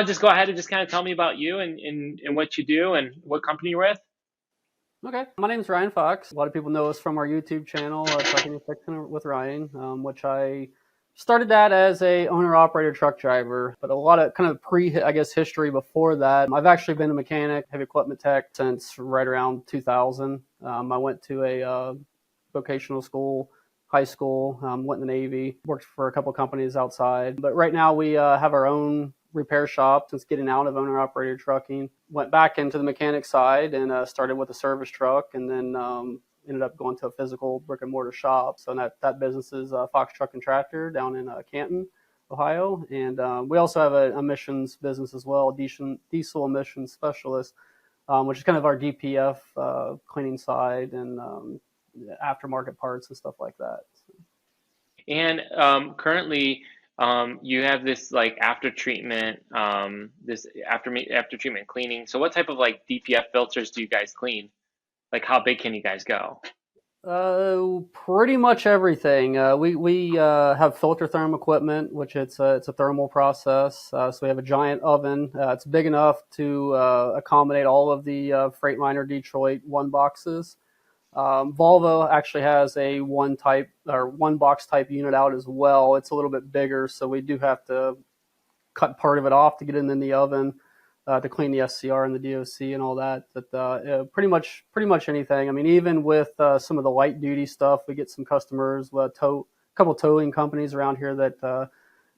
want to just go ahead and just kind of tell me about you and what you do and what company you're with? Okay, my name is Ryan Fox. A lot of people know us from our YouTube channel, Trucking and Fixing with Ryan, which I started that as a owner-operator truck driver, but a lot of kind of history before that. I've actually been a mechanic, heavy equipment tech since right around 2000. I went to a vocational school, high school, went in the Navy, worked for a couple companies outside. But right now we have our own repair shop since getting out of owner-operated trucking. Went back into the mechanic side and started with a service truck, and then ended up going to a physical brick-and-mortar shop. So that business is Fox Truck and Tractor down in Canton, Ohio. And we also have a emissions business as well, diesel emissions specialist, which is kind of our DPF cleaning side and aftermarket parts and stuff like that. And currently, you have this like after treatment, this after treatment cleaning. So what type of like DPF filters do you guys clean? Like how big can you guys go? Pretty much everything. We have filter therm equipment, which it's a thermal process. So we have a giant oven. It's big enough to accommodate all of the Freightliner Detroit one boxes. Volvo actually has a one box type unit out as well. It's a little bit bigger, so we do have to cut part of it off to get it in the oven to clean the SCR and the DOC and all that. But pretty much anything. I mean, even with some of the light duty stuff, we get some customers, a couple towing companies around here that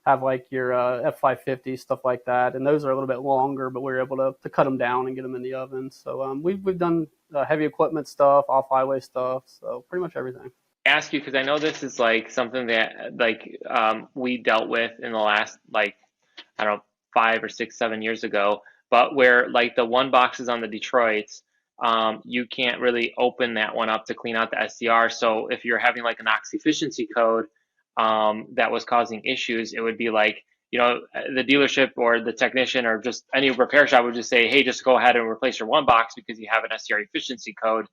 have like your F550, stuff like that, and those are a little bit longer, but we're able to cut them down and get them in the oven. So we've done heavy equipment stuff, off-highway stuff, so pretty much everything. Ask you because I know this is like something that like we dealt with in the last like I don't know 5 or 6, 7 years ago, but where like the one boxes on the Detroits, you can't really open that one up to clean out the SCR. So if you're having like an ox efficiency code that was causing issues, it would be like, you know, the dealership or the technician or just any repair shop would just say, hey, just go ahead and replace your one box because you have an SCR efficiency code.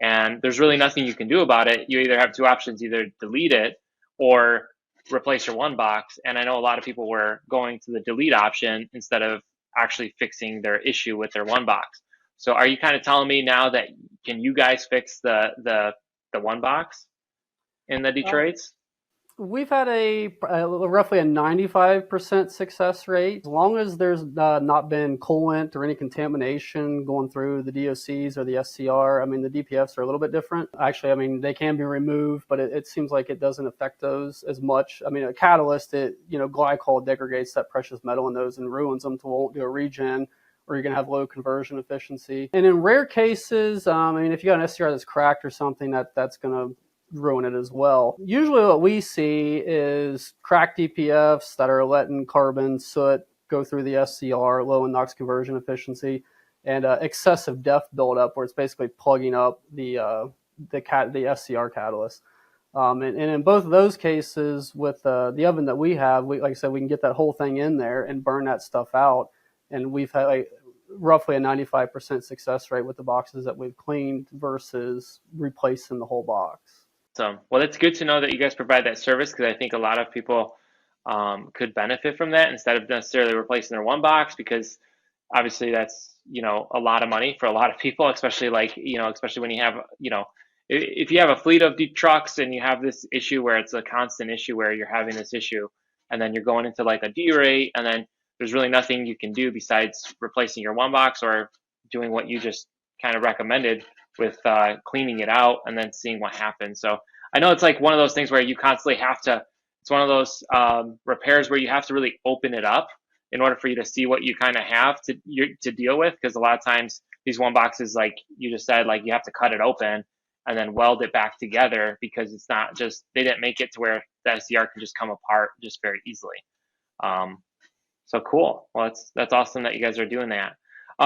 And there's really nothing you can do about it. You either have two options, either delete it or replace your one box. And I know a lot of people were going to the delete option instead of actually fixing their issue with their one box. So are you kind of telling me now that can you guys fix the one box in the Detroits? We've had roughly a 95% success rate. As long as there's not been coolant or any contamination going through the DOCs or the SCR. I mean, the DPFs are a little bit different. Actually, I mean, they can be removed, but it seems like it doesn't affect those as much. I mean, a catalyst, glycol degrades that precious metal in those and ruins them, won't do a regen, or you're going to have low conversion efficiency. And in rare cases, I mean, if you got an SCR that's cracked or something, that's going to ruin it as well. Usually what we see is cracked DPFs that are letting carbon soot go through the SCR, low in NOx conversion efficiency, and excessive DEF buildup where it's basically plugging up the SCR catalyst. And in both of those cases with the oven that we have, like I said, we can get that whole thing in there and burn that stuff out. And we've had roughly a 95% success rate with the boxes that we've cleaned versus replacing the whole box. So, well, it's good to know that you guys provide that service because I think a lot of people could benefit from that instead of necessarily replacing their one box, because obviously that's, a lot of money for a lot of people, especially especially when you have, if you have a fleet of trucks and you have this issue where it's a constant issue where you're having this issue and then you're going into like a D rate and then there's really nothing you can do besides replacing your one box or doing what you just kind of recommended with cleaning it out and then seeing what happens. So I know it's like one of those things where you constantly have to, it's one of those repairs where you have to really open it up in order for you to see what you kind of have to deal with. Because a lot of times these one boxes, like you just said, like you have to cut it open and then weld it back together because it's not just, they didn't make it to where the SCR can just come apart just very easily. So cool. Well, that's awesome that you guys are doing that.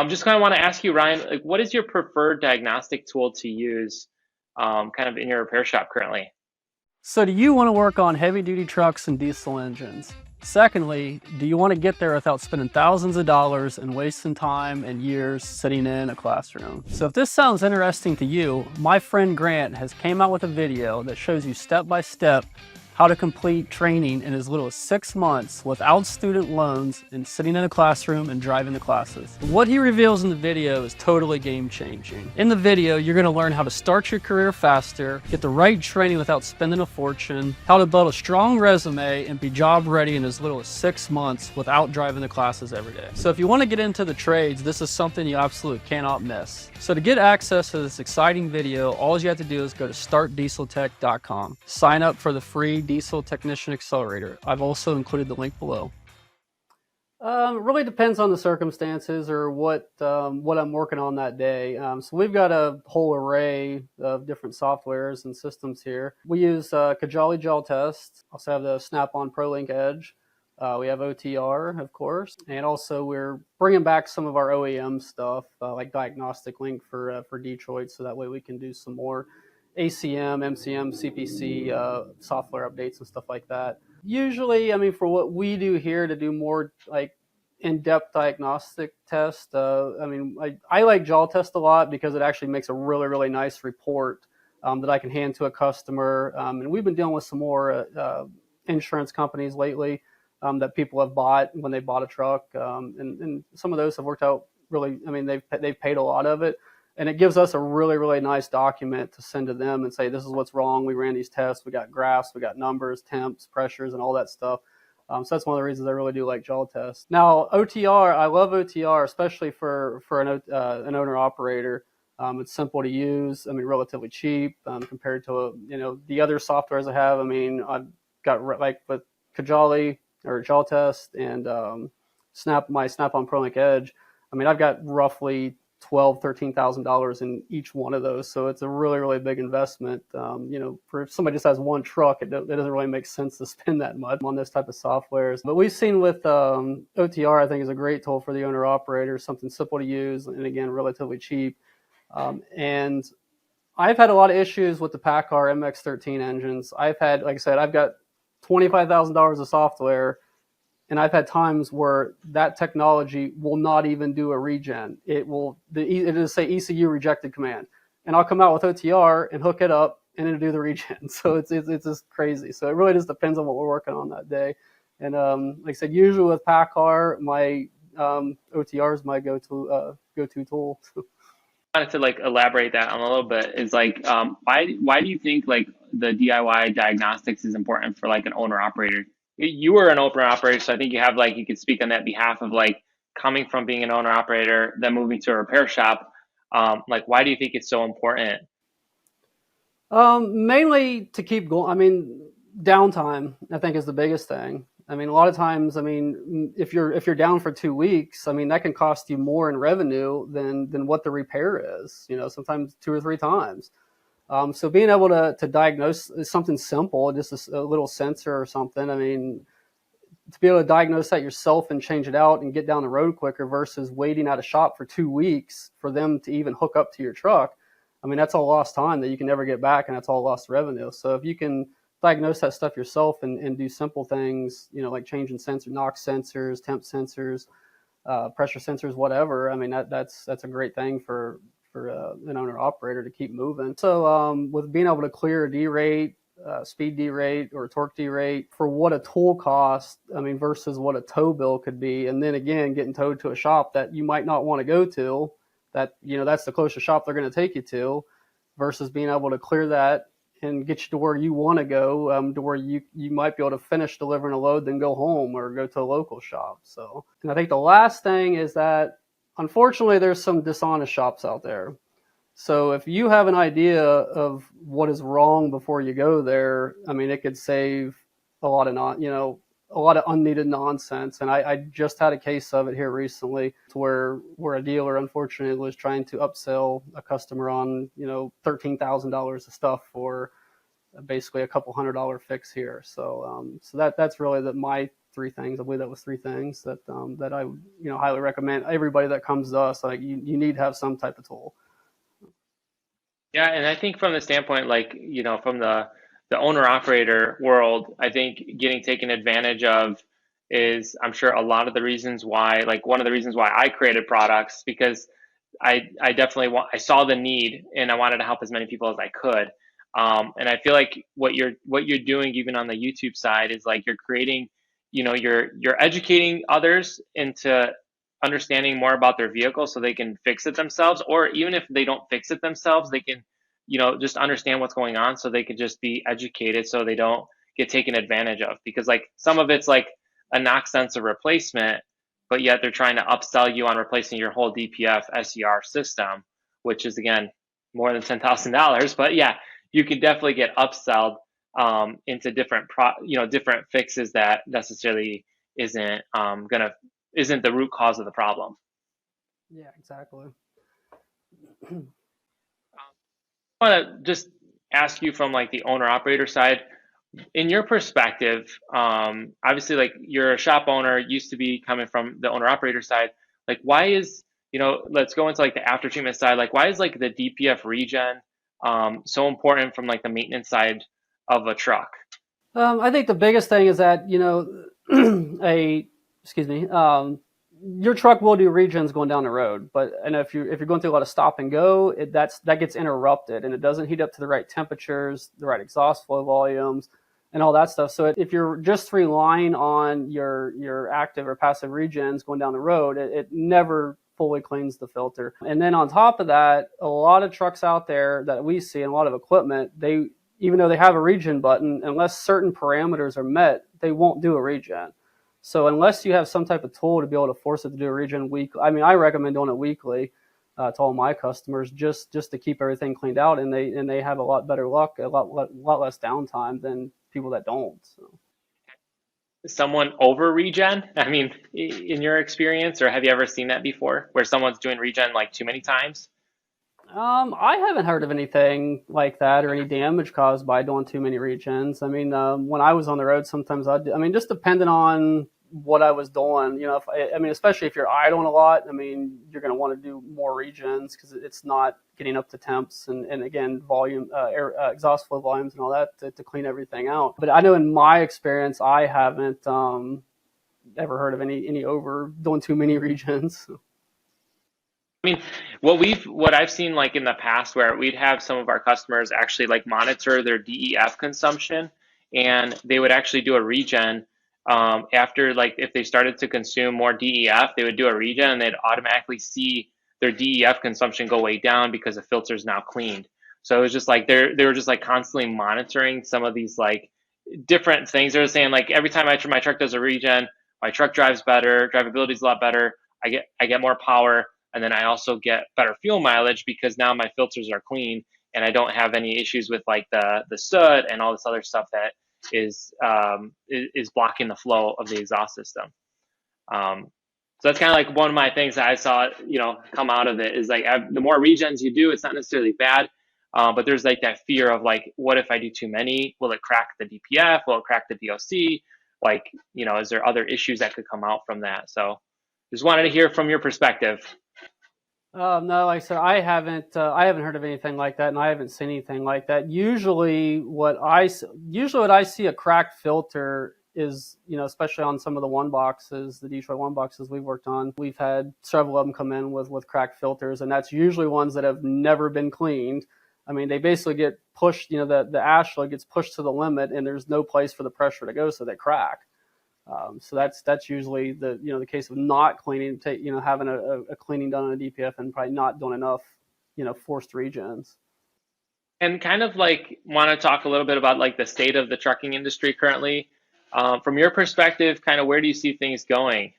Just kind of want to ask you, Ryan, like, what is your preferred diagnostic tool to use kind of in your repair shop currently? So do you want to work on heavy duty trucks and diesel engines? Secondly, do you want to get there without spending thousands of dollars and wasting time and years sitting in a classroom? So if this sounds interesting to you, my friend Grant has came out with a video that shows you step by step how to complete training in as little as 6 months without student loans and sitting in a classroom and driving the classes. What he reveals in the video is totally game changing. In the video, you're going to learn how to start your career faster, get the right training without spending a fortune, how to build a strong resume and be job ready in as little as 6 months without driving the classes every day. So if you want to get into the trades, this is something you absolutely cannot miss. So to get access to this exciting video, all you have to do is go to startdieseltech.com. Sign up for the free Diesel Technician Accelerator. I've also included the link below. It really depends on the circumstances or what I'm working on that day. So we've got a whole array of different softwares and systems here. We use Kajali Jaltest. Also have the Snap-on ProLink Edge. We have OTR, of course, and also we're bringing back some of our OEM stuff, like Diagnostic Link for Detroit, so that way we can do some more ACM, MCM, CPC software updates and stuff like that. Usually, I mean, for what we do here to do more like in-depth diagnostic test, I mean, I like Jaltest a lot because it actually makes a really, really nice report that I can hand to a customer. And we've been dealing with some more insurance companies lately that people have bought when they bought a truck. And some of those have worked out really, I mean, they've paid a lot of it. And it gives us a really, really nice document to send to them and say, this is what's wrong. We ran these tests. We got graphs. We got numbers, temps, pressures, and all that stuff. So that's one of the reasons I really do like Jaltest. Now, OTR, I love OTR, especially for an owner-operator. It's simple to use. I mean, relatively cheap compared to, the other softwares I have. I mean, I've got, like, with Kajali or Jaltest and my Snap-on ProLink Edge, I mean, I've got roughly $12,000-$13,000 in each one of those, so it's a really, really big investment. For if somebody just has one truck, it doesn't really make sense to spend that much on this type of softwares. But we've seen with OTR, I think is a great tool for the owner operator, something simple to use, and again, relatively cheap. And I've had a lot of issues with the PACCAR MX-13 engines. I've had, like I said, I've got $25,000 of software. And I've had times where that technology will not even do a regen. It'll say ECU rejected command. And I'll come out with OTR and hook it up and it'll do the regen. So it's just crazy. So it really just depends on what we're working on that day. And like I said, usually with PACCAR, my OTR is my go-to tool. I wanted to like elaborate that on a little bit is like, why do you think like the DIY diagnostics is important for like an owner operator? You were an owner operator, so I think you have like, you could speak on that behalf of like coming from being an owner operator, then moving to a repair shop. Like, why do you think it's so important? Mainly to keep going. I mean, downtime, I think, is the biggest thing. I mean, a lot of times, I mean, if you're down for 2 weeks, I mean, that can cost you more in revenue than what the repair is, sometimes 2 or 3 times. So being able to diagnose something simple, just a little sensor or something, I mean, to be able to diagnose that yourself and change it out and get down the road quicker versus waiting at a shop for 2 weeks for them to even hook up to your truck, I mean, that's all lost time that you can never get back, and that's all lost revenue. So if you can diagnose that stuff yourself and do simple things, like changing NOx sensors, temp sensors, pressure sensors, whatever, I mean, that's a great thing for an owner operator to keep moving. So with being able to clear a D rate, speed D rate, or torque D rate for what a tool costs, I mean, versus what a tow bill could be, and then again getting towed to a shop that you might not want to go to, that that's the closest shop they're going to take you to, versus being able to clear that and get you to where you want to go, to where you might be able to finish delivering a load, then go home or go to a local shop. So, and I think the last thing is that, unfortunately, there's some dishonest shops out there. So if you have an idea of what is wrong before you go there, I mean, it could save a lot of a lot of unneeded nonsense. And I just had a case of it here recently where a dealer, unfortunately, was trying to upsell a customer on, $13,000 of stuff for basically a couple $100 fix here. So that's really my 3 things. I believe that was 3 things that I highly recommend everybody that comes to us. Like, you need to have some type of tool. Yeah, and I think from the standpoint, like, from the owner operator world, I think getting taken advantage of is, I'm sure, a lot of the reasons why, like one of the reasons why I created products, because I definitely I saw the need and I wanted to help as many people as I could. And I feel like what you're doing even on the YouTube side is like you're creating, you're educating others into understanding more about their vehicle so they can fix it themselves, or even if they don't fix it themselves, they can, just understand what's going on so they can just be educated so they don't get taken advantage of. Because like some of it's like a knock sensor replacement, but yet they're trying to upsell you on replacing your whole DPF SER system, which is again more than $10,000. But yeah, you can definitely get upselled into different fixes that necessarily isn't the root cause of the problem. Yeah, exactly. I want to just ask you from like the owner operator side, in your perspective, obviously like you're a shop owner, used to be coming from the owner operator side. Like why is, let's go into like the after treatment side. Like why is like the DPF regen so important from like the maintenance side of a truck? I think the biggest thing is that excuse me, your truck will do regens going down the road, but and if you're going through a lot of stop and go, that gets interrupted and it doesn't heat up to the right temperatures, the right exhaust flow volumes, and all that stuff. So if you're just relying on your active or passive regens going down the road, it never fully cleans the filter. And then on top of that, a lot of trucks out there that we see and a lot of equipment, they even though they have a regen button, unless certain parameters are met, they won't do a regen. So unless you have some type of tool to be able to force it to do a regen weekly, I mean, I recommend doing it weekly to all my customers just to keep everything cleaned out, and they have a lot better luck, a lot less downtime than people that don't. So. Someone over regen? I mean, in your experience, or have you ever seen that before, where someone's doing regen like too many times? I haven't heard of anything like that or any damage caused by doing too many regens. I mean, when I was on the road, sometimes I mean, just depending on what I was doing, I mean, especially if you're idling a lot, I mean, you're going to want to do more regens because it's not getting up to temps and again, volume, air, exhaust flow volumes and all that to clean everything out. But I know in my experience, I haven't ever heard of any over doing too many regens. I mean, what I've seen like in the past where we'd have some of our customers actually like monitor their DEF consumption, and they would actually do a regen after, like if they started to consume more DEF, they would do a regen and they'd automatically see their DEF consumption go way down because the filter's now cleaned. So it was just like they were just like constantly monitoring some of these like different things. They were saying like every time my truck does a regen, my truck drives better, drivability is a lot better. I get more power, and then I also get better fuel mileage because now my filters are clean and I don't have any issues with like the soot and all this other stuff that is blocking the flow of the exhaust system. So that's kind of like one of my things that I saw, come out of it is like the more regens you do, it's not necessarily bad, but there's like that fear of like, what if I do too many? Will it crack the DPF? Will it crack the DOC? Like, is there other issues that could come out from that? So just wanted to hear from your perspective. No, like I said, I haven't heard of anything like that, and I haven't seen anything like that. Usually, what I see a cracked filter is, especially on some of the one boxes, the Detroit one boxes we've worked on, we've had several of them come in with cracked filters, and that's usually ones that have never been cleaned. I mean, they basically get pushed, the ash load gets pushed to the limit, and there's no place for the pressure to go, so they crack. So that's usually the case of not cleaning, having a cleaning done on a DPF and probably not doing enough, forced regens. And kind of like want to talk a little bit about like the state of the trucking industry currently. From your perspective, kind of where do you see things going?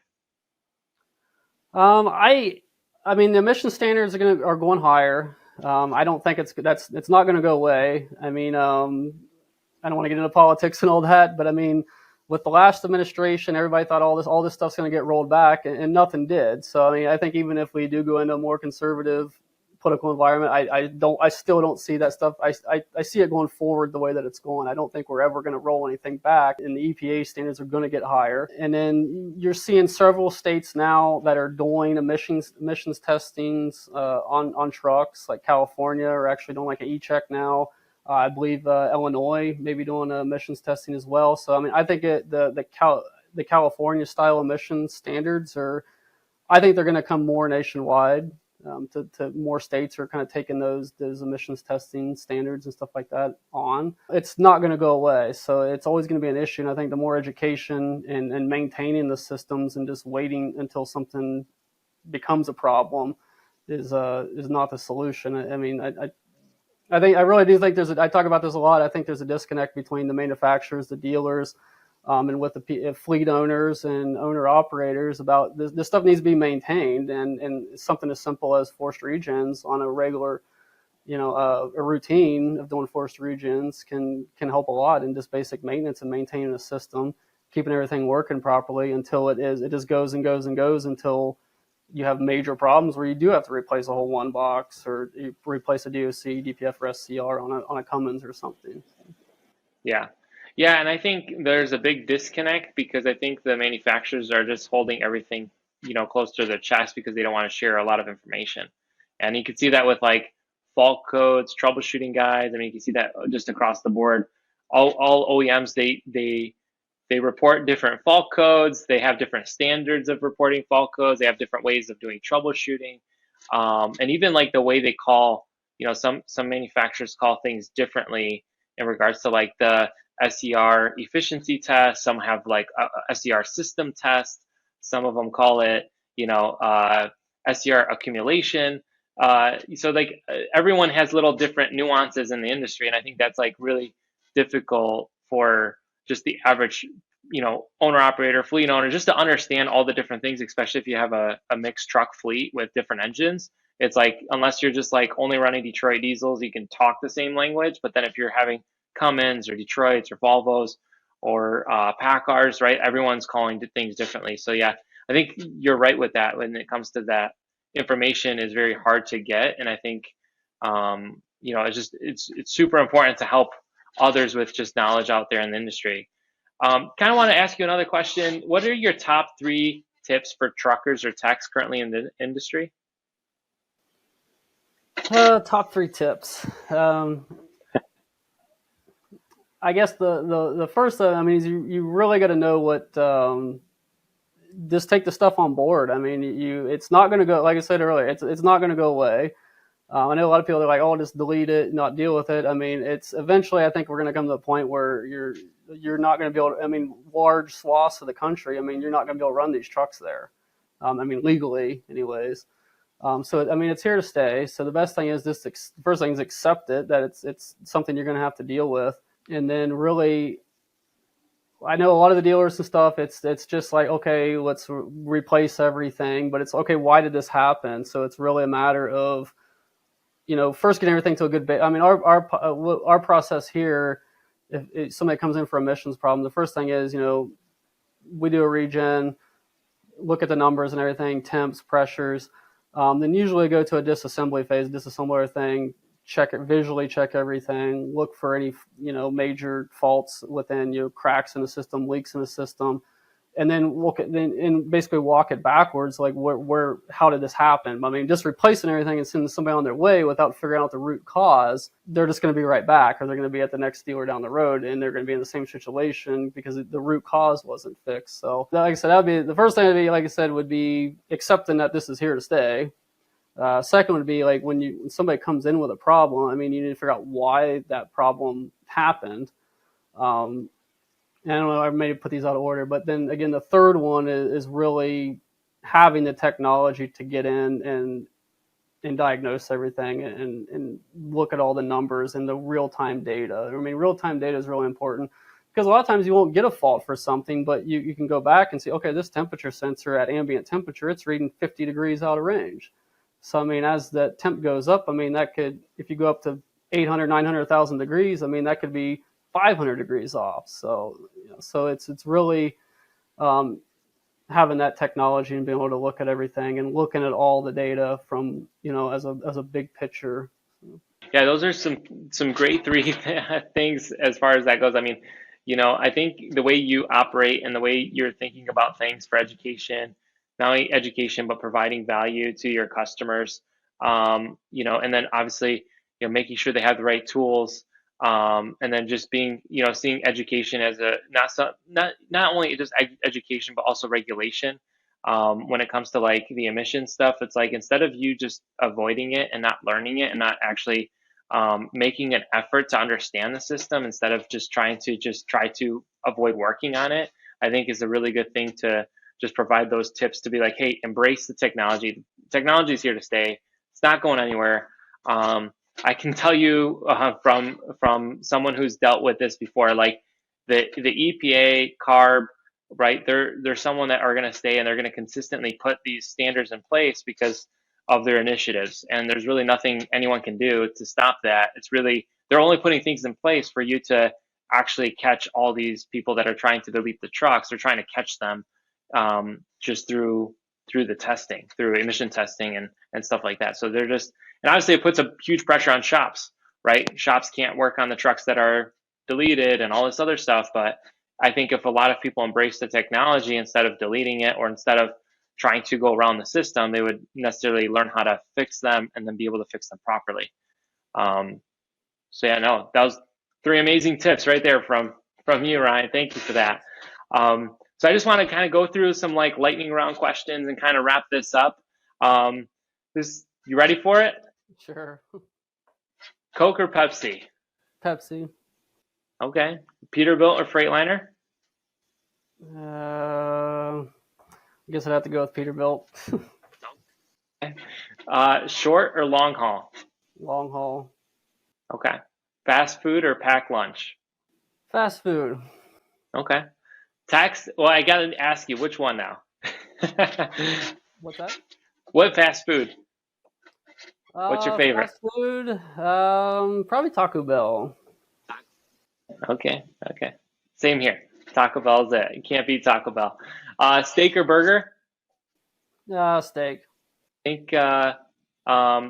I mean, the emission standards are going higher. I don't think it's not going to go away. I mean, I don't want to get into politics and all that, but I mean, with the last administration, everybody thought all this stuff's going to get rolled back, and nothing did. So I mean, I think even if we do go into a more conservative political environment, I still don't see that stuff. I see it going forward the way that it's going. I don't think we're ever going to roll anything back, and the EPA standards are going to get higher. And then you're seeing several states now that are doing emissions testings on trucks, like California are actually doing like an e-check now. I believe Illinois may be doing emissions testing as well. So I mean, I think the California style emissions standards I think they're going to come more nationwide. to more states are kind of taking those emissions testing standards and stuff like that on. It's not going to go away, so it's always going to be an issue. And I think the more education and maintaining the systems and just waiting until something becomes a problem is not the solution. I mean, I really do think I talk about this a lot. I think there's a disconnect between the manufacturers, the dealers, and with the fleet owners and owner operators about this stuff needs to be maintained, and something as simple as forced regens on a regular, a routine of doing forced regens can help a lot in just basic maintenance and maintaining a system, keeping everything working properly until it just goes and goes and goes until you have major problems where you do have to replace a whole one box or you replace a DOC, DPF, or SCR on a Cummins or something. Yeah. Yeah, and I think there's a big disconnect because I think the manufacturers are just holding everything, close to their chest because they don't want to share a lot of information. And you can see that with like fault codes, troubleshooting guides. I mean, you can see that just across the board. All OEMs, they report different fault codes. They have different standards of reporting fault codes. They have different ways of doing troubleshooting. And even like the way they call, some manufacturers call things differently in regards to like the SCR efficiency test. Some have like a SCR system test. Some of them call it, SCR accumulation. So like everyone has little different nuances in the industry. And I think that's like really difficult for just the average, owner operator, fleet owner, just to understand all the different things, especially if you have a mixed truck fleet with different engines. It's like, unless you're just like only running Detroit diesels, you can talk the same language. But then if you're having Cummins or Detroits or Volvos or Packards, right, everyone's calling things differently. So yeah, I think you're right with that when it comes to that. Information is very hard to get. And I think, it's super important to help others with just knowledge out there in the industry. Kind of want to ask you another question. What are your top 3 tips for truckers or techs currently in the industry? Top 3 tips. I guess the first, I mean, is you really got to know what. Just take the stuff on board. I mean, it's not going to go. Like I said earlier, it's not going to go away. I know a lot of people are like, "Oh, just delete it, not deal with it." I mean, it's eventually. I think we're going to come to the point where you're not going to be able to. I mean, large swaths of the country. I mean, you're not going to be able to run these trucks there. I mean, legally, anyways. So I mean, it's here to stay. So the best thing is the first thing is accept it, that it's something you're going to have to deal with, and then really. I know a lot of the dealers and stuff, it's just like, okay, let's replace everything, but it's okay, why did this happen? So it's really a matter of, first getting everything to a good base. I mean, our process here, if somebody comes in for emissions problem, the first thing is, we do a regen, look at the numbers and everything, temps, pressures, then usually go to a disassembly phase, disassembler thing, visually check everything, look for any, major faults within, cracks in the system, leaks in the system, and then basically walk it backwards, like how did this happen? I mean, just replacing everything and sending somebody on their way without figuring out the root cause, they're just going to be right back, or they're going to be at the next dealer down the road, and they're going to be in the same situation because the root cause wasn't fixed. So, like I said, that would be the first thing. Would be, like I said, would be accepting that this is here to stay. Second would be like when somebody comes in with a problem, I mean, you need to figure out why that problem happened. And I don't know, I may put these out of order, but then again, the third one is really having the technology to get in and diagnose everything and look at all the numbers and the real-time data. I mean, real-time data is really important because a lot of times you won't get a fault for something, but you can go back and see, okay, this temperature sensor at ambient temperature, it's reading 50 degrees out of range. So, I mean, as that temp goes up, I mean, that could, if you go up to 800, 900,000 degrees, I mean, that could be 500 degrees off. So, so it's really having that technology and being able to look at everything and looking at all the data from, as a big picture. Yeah, those are some great 3 things as far as that goes. I mean, I think the way you operate and the way you're thinking about things for education, not only education, but providing value to your customers, and then obviously, making sure they have the right tools, and then just being, seeing education as not only just education, but also regulation. when it comes to like the emission stuff. It's like instead of you just avoiding it and not learning it and not actually making an effort to understand the system instead of just trying to avoid working on it, I think is a really good thing to just provide those tips to be like, hey, embrace the technology. Technology is here to stay. It's not going anywhere. I can tell you from someone who's dealt with this before, like the EPA, CARB, right? They're someone that are going to stay and they're going to consistently put these standards in place because of their initiatives. And there's really nothing anyone can do to stop that. It's really, they're only putting things in place for you to actually catch all these people that are trying to delete the trucks. They're trying to catch them just through the testing, through emission testing and stuff like that. So they're just, and obviously it puts a huge pressure on shops, right? Shops can't work on the trucks that are deleted and all this other stuff. But I think if a lot of people embrace the technology instead of deleting it or instead of trying to go around the system, they would necessarily learn how to fix them and then be able to fix them properly. So yeah, no, that was 3 amazing tips right there from you, Ryan. Thank you for that. So I just want to kind of go through some like lightning round questions and kind of wrap this up. You ready for it? Sure. Coke or Pepsi? Pepsi. Okay. Peterbilt or Freightliner? I guess I'd have to go with Peterbilt. Short or long haul? Long haul. Okay. Fast food or packed lunch? Fast food. Okay. Well, I got to ask you, which one now? What's that? What fast food? What's your favorite? Fast food, probably Taco Bell. Okay. Same here. Taco Bell's it. You can't beat Taco Bell. Steak or burger? Steak. I think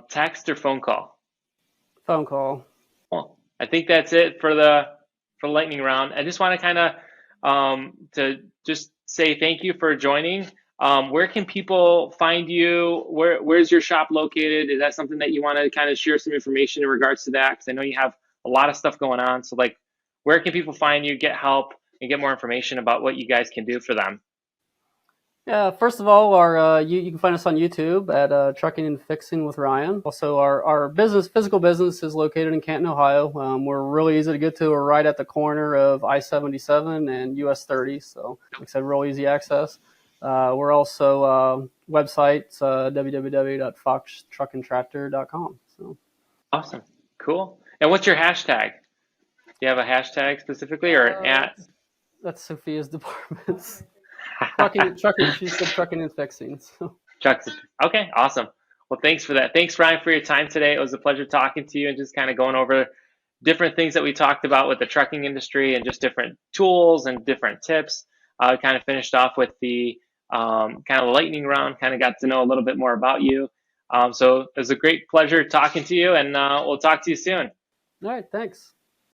text or phone call? Phone call. Well, I think that's it for the lightning round. I just want to kind of to just say thank you for joining. Where can people find you? Where's your shop located? Is that something that you want to kind of share some information in regards to that? Because I know you have a lot of stuff going on. So like, where can people find you, get help, and get more information about what you guys can do for them? Yeah, first of all, you can find us on YouTube at Trucking and Fixing with Ryan. Also, our physical business is located in Canton, Ohio. We're really easy to get to. We're right at the corner of I-77 and US 30. So, like I said, real easy access. We're also websites www.foxtruckandtractor.com. So. Awesome, cool. And what's your hashtag? Do you have a hashtag specifically or at? That's Sophia's department. Trucking. She said trucking and fixing. So. Okay, awesome. Well, thanks for that. Thanks, Ryan, for your time today. It was a pleasure talking to you and just kind of going over different things that we talked about with the trucking industry and just different tools and different tips. Kind of finished off with the kind of lightning round, kind of got to know a little bit more about you. So it was a great pleasure talking to you, and we'll talk to you soon. All right, thanks.